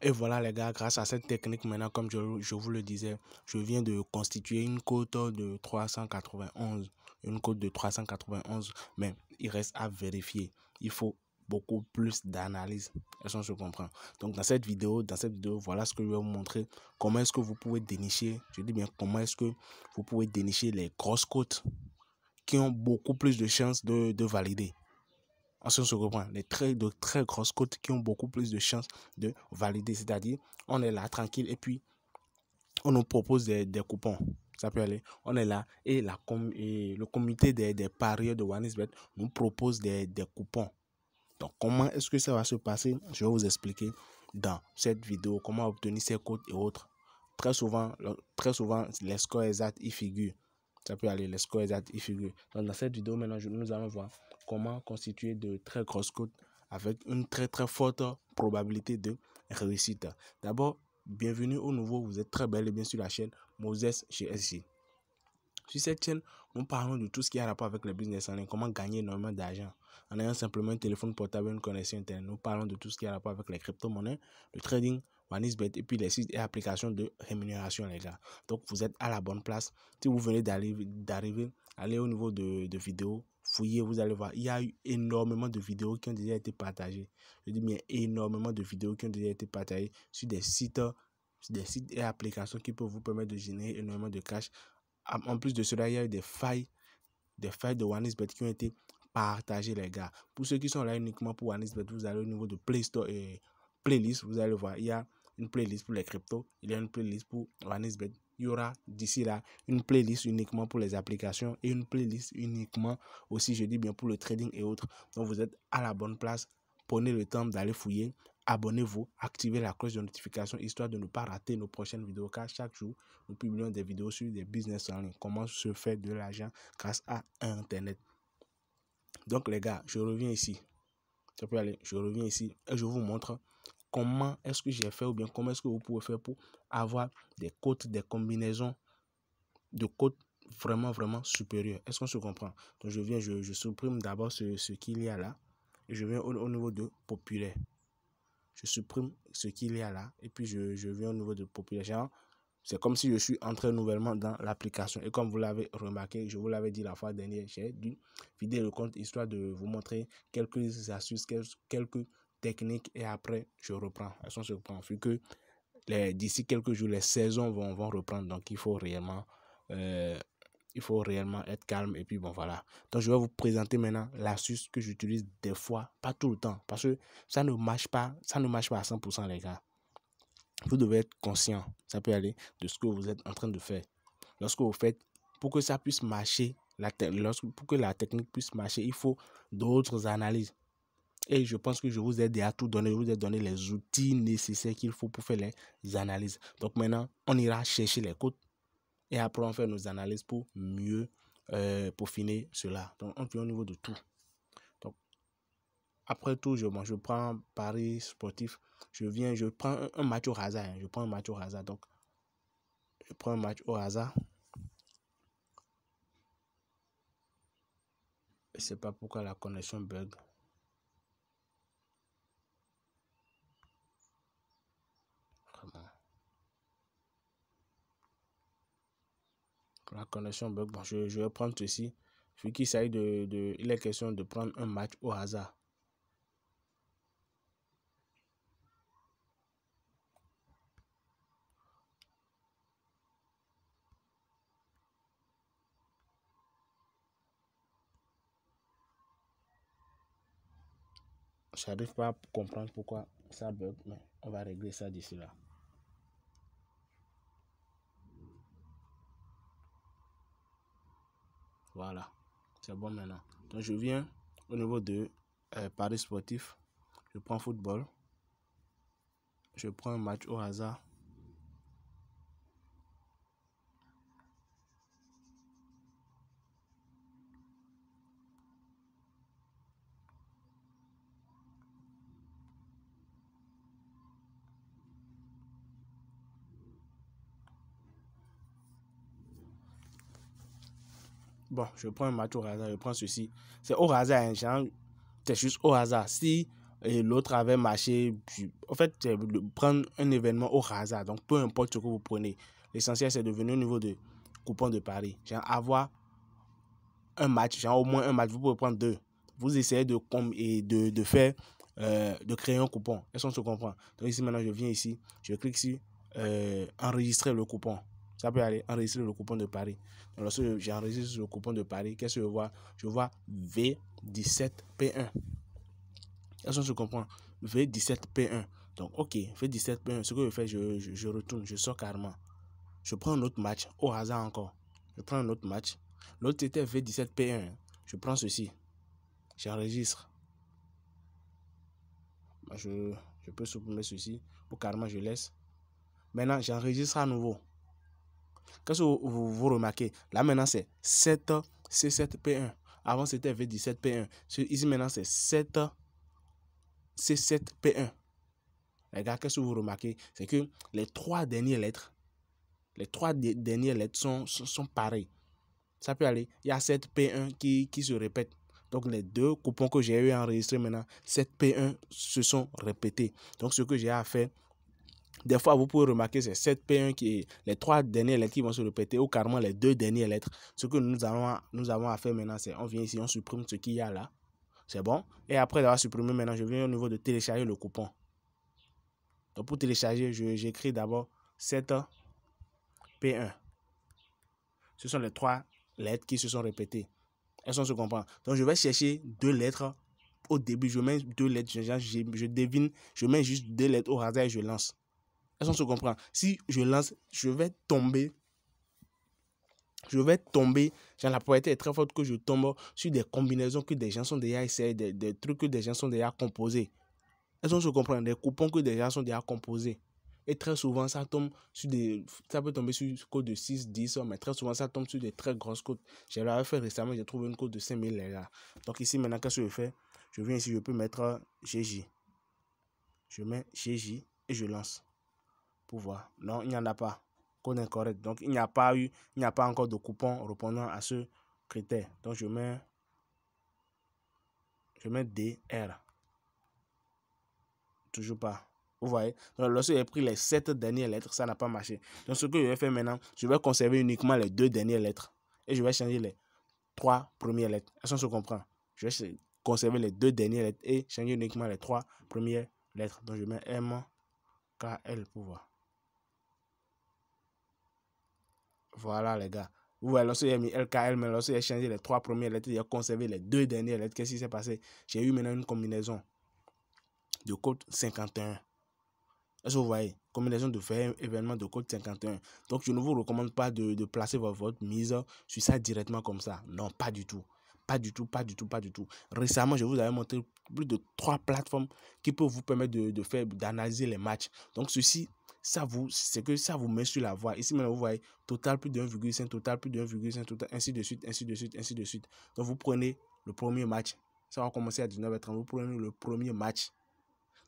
Et voilà les gars, grâce à cette technique maintenant, comme je vous le disais, je viens de constituer une cote de 391. Une cote de 391, mais il reste à vérifier. Il faut beaucoup plus d'analyse. Est-ce qu'on se comprend? Donc dans cette vidéo, voilà ce que je vais vous montrer. Comment est-ce que vous pouvez dénicher, je dis bien comment est-ce que vous pouvez dénicher les grosses cotes qui ont beaucoup plus de chances de valider. On se reprend, de très grosses cotes qui ont beaucoup plus de chances de valider. C'est-à-dire, on est là tranquille et puis on nous propose des coupons. Ça peut aller. On est là et le comité des parieurs de OneXBet nous propose des coupons. Donc, comment est-ce que ça va se passer? Je vais vous expliquer dans cette vidéo comment obtenir ces codes et autres. Très souvent, les scores exacts y figurent. Ça peut aller, les scores exacts y figurent. Donc, dans cette vidéo, maintenant, nous allons voir comment constituer de très grosses cotes avec une très forte probabilité de réussite. D'abord, bienvenue au nouveau, vous êtes très belle et bien sur la chaîne Moses chez SG. Sur cette chaîne, nous parlons de tout ce qui a rapport avec le business en ligne, comment gagner énormément d'argent en ayant simplement un téléphone portable et une connexion internet. Nous parlons de tout ce qui a rapport avec les crypto-monnaies, le trading, OneXBet et puis les sites et applications de rémunération, les gars. Donc, vous êtes à la bonne place. Si vous venez d'arriver, allez au niveau de vidéos, fouillez, vous allez voir. Il y a eu énormément de vidéos qui ont déjà été partagées. Je dis bien énormément de vidéos qui ont déjà été partagées sur des sites et applications qui peuvent vous permettre de générer énormément de cash. En plus de cela, il y a eu des failles de OneXBet qui ont été partagées, les gars. Pour ceux qui sont là uniquement pour OneXBet, vous allez au niveau de Play Store et playlist, vous allez voir, il y a une playlist pour les cryptos, il y a une playlist pour OneXBet. Il y aura d'ici là une playlist uniquement pour les applications et une playlist uniquement aussi, je dis bien, pour le trading et autres. Donc, vous êtes à la bonne place. Prenez le temps d'aller fouiller. Abonnez-vous, activez la cloche de notification histoire de ne pas rater nos prochaines vidéos car chaque jour, nous publions des vidéos sur des business en ligne. Comment se faire de l'argent grâce à Internet. Donc les gars, je reviens ici. Ça peut aller. Je reviens ici et je vous montre comment est-ce que j'ai fait ou bien comment est-ce que vous pouvez faire pour avoir des cotes, des combinaisons de cotes vraiment supérieures. Est-ce qu'on se comprend? Donc je viens, je supprime d'abord ce qu'il y a là et je viens au niveau de populaire. Je supprime ce qu'il y a là et puis je viens au niveau de population. C'est comme si je suis entré nouvellement dans l'application. Et comme vous l'avez remarqué, je vous l'avais dit la fois dernière, j'ai dû vider le compte histoire de vous montrer quelques astuces, quelques techniques et après je reprends. Elles sont surprenantes vu que d'ici quelques jours, les saisons vont reprendre. Donc il faut réellement être calme et puis bon voilà. Donc je vais vous présenter maintenant l'astuce que j'utilise des fois, pas tout le temps, parce que ça ne marche pas à 100% les gars. Vous devez être conscient, ça peut aller, de ce que vous êtes en train de faire. Lorsque vous faites, pour que ça puisse marcher, pour que la technique puisse marcher, il faut d'autres analyses. Et je pense que je vous ai déjà tout donné, je vous ai donné les outils nécessaires qu'il faut pour faire les analyses. Donc maintenant, on ira chercher les codes. Et après, on fait nos analyses pour mieux peaufiner cela. Donc, on fait au niveau de tout. Donc, après tout, je prends Paris sportif. Je prends un match au hasard. Je prends un match au hasard. Donc, je prends un match au hasard. Je ne sais pas pourquoi la connexion bug. Vraiment. La connexion bug. Bon, je vais prendre ceci. Vu qu'il s'agit il est question de prendre un match au hasard. Je n'arrive pas à comprendre pourquoi ça bug, mais on va régler ça d'ici là. Voilà, c'est bon maintenant. Donc je viens au niveau de Paris sportif. Je prends football. Je prends un match au hasard. Bon, je prends un match au hasard. Je prends ceci. C'est au hasard, hein, c'est juste au hasard. Si et l'autre avait marché. En fait, c'est prendre un événement au hasard. Donc, peu importe ce que vous prenez. L'essentiel, c'est de venir au niveau de coupons de paris. Genre, avoir un match, genre au moins un match, vous pouvez prendre 2. Vous essayez de faire, de créer un coupon. Est-ce qu'on se comprend? Donc, ici, maintenant, je viens ici, je clique sur enregistrer le coupon. Ça peut aller, enregistrer le coupon de paris. Donc, lorsque j'enregistre le coupon de paris, qu'est-ce que je vois? Je vois V17P1. Est-ce qu'on se comprend? V17P1. Donc, ok, V17P1. Ce que je fais, je retourne, je sors carrément. Je prends un autre match, au hasard encore. Je prends un autre match. L'autre était V17P1. Je prends ceci. J'enregistre. Je peux supprimer ceci. Ou carrément, je laisse. Maintenant, j'enregistre à nouveau. Qu'est-ce que vous remarquez? Là, maintenant, c'est 7 C7P1. Avant, c'était V17P1. Ici, maintenant, c'est 7 C7P1. Les gars, qu'est-ce que vous remarquez? C'est que les trois dernières lettres sont pareilles. Ça peut aller. Il y a 7P1 qui se répète. Donc, les deux coupons que j'ai eu enregistrés maintenant, 7P1 se sont répétés. Donc, ce que j'ai à faire, des fois, vous pouvez remarquer, c'est 7P1 qui est les trois dernières lettres qui vont se répéter ou carrément les deux dernières lettres. Ce que nous avons à faire maintenant, c'est on vient ici, on supprime ce qu'il y a là. C'est bon. Et après avoir supprimé, maintenant, je viens au niveau de télécharger le coupon. Donc, pour télécharger, j'écris d'abord 7P1. Ce sont les trois lettres qui se sont répétées. Est-ce qu'on se comprend? Donc, je vais chercher deux lettres au début. Je mets deux lettres. Je devine. Je mets juste deux lettres au hasard et je lance. Est-ce qu'on se comprend? Si je lance, je vais tomber. Genre, la probabilité est très forte que je tombe sur des combinaisons que des gens sont déjà essayés, des trucs que des gens sont déjà composés. Est-ce qu'on se comprend? Des coupons que des gens sont déjà composés. Et très souvent, ça peut tomber sur une code de 6, 10, mais très souvent, ça tombe sur des très grosses codes. Je l'avais fait récemment, j'ai trouvé une code de 5000, les gars. Donc ici, maintenant, qu'est-ce que je fais? Je viens ici, je peux mettre GJ. Je mets GJ et je lance. Pour voir. Non, il n'y en a pas. Code incorrect. Donc, il n'y a pas encore de coupon répondant à ce critère. Donc, je mets DR. Toujours pas. Vous voyez? Donc, lorsque j'ai pris les 7 dernières lettres, ça n'a pas marché. Donc, ce que je vais faire maintenant, je vais conserver uniquement les 2 dernières lettres. Et je vais changer les 3 premières lettres. Est-ce qu'on se comprend? Je vais conserver les 2 dernières lettres et changer uniquement les 3 premières lettres. Donc, je mets MKL pour voir. Voilà, les gars. Vous voyez, lorsque j'ai mis LKL, mais lorsque j'ai changé les 3 premières lettres, j'ai conservé les 2 dernières lettres. Qu'est-ce qui s'est passé? J'ai eu maintenant une combinaison de code 51. Est-ce que vous voyez? Combinaison de faits, événement de code 51. Donc, je ne vous recommande pas de placer votre mise sur ça directement comme ça. Non, pas du tout. Pas du tout, pas du tout, pas du tout. Récemment, je vous avais montré plus de 3 plateformes qui peuvent vous permettre d'analyser les matchs. Donc, ceci, c'est que ça vous met sur la voie. Ici, maintenant, vous voyez, total plus de 1,5, total plus de 1,5, total, ainsi de suite, ainsi de suite, ainsi de suite. Donc, vous prenez le premier match. Ça va commencer à 19h30. Vous prenez le premier match.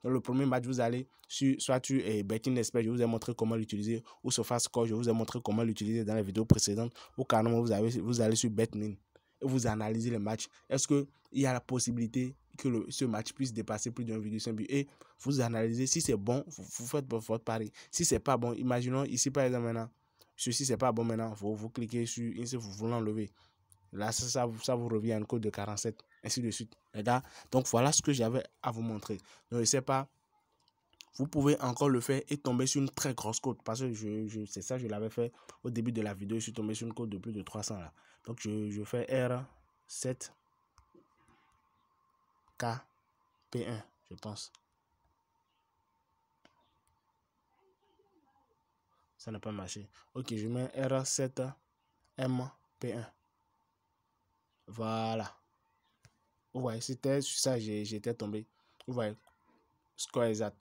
Dans le premier match, vous allez soit sur Betting Expert, je vous ai montré comment l'utiliser, ou sur SofaScore, je vous ai montré comment l'utiliser dans les vidéos précédentes, ou carrément vous allez sur BetMin et vous analysez les matchs. Est-ce qu'il y a la possibilité que ce match puisse dépasser plus de 1,5 but? Et vous analysez, si c'est bon, vous faites votre pari. Si c'est pas bon, imaginons ici par exemple maintenant, ceci c'est pas bon maintenant, vous cliquez sur, vous l'enlevez. Là, ça vous revient à une code de 47, ainsi de suite. Les gars, donc voilà ce que j'avais à vous montrer. Donc, je ne sais pas, vous pouvez encore le faire et tomber sur une très grosse cote. Parce que c'est ça, je l'avais fait au début de la vidéo. Je suis tombé sur une cote de plus de 300 là. Donc, je fais R7 KP1, je pense. Ça n'a pas marché. Ok, je mets R7 MP1. Voilà. Vous voyez, c'était sur ça, j'étais tombé. Vous voyez, score exact.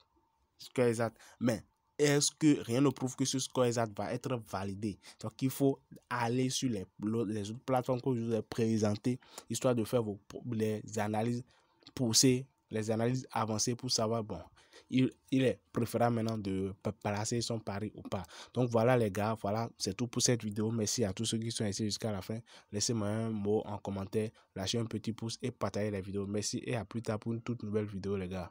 Score exact. Mais est-ce que rien ne prouve que ce score exact va être validé? Donc, il faut aller sur les autres plateformes que je vous ai présentées, histoire de faire les analyses poussées, les analyses avancées pour savoir, bon, il est préférable maintenant de placer son pari ou pas. Donc, voilà les gars, voilà, c'est tout pour cette vidéo. Merci à tous ceux qui sont restés jusqu'à la fin. Laissez-moi un mot en commentaire, lâchez un petit pouce et partagez la vidéo. Merci et à plus tard pour une toute nouvelle vidéo les gars.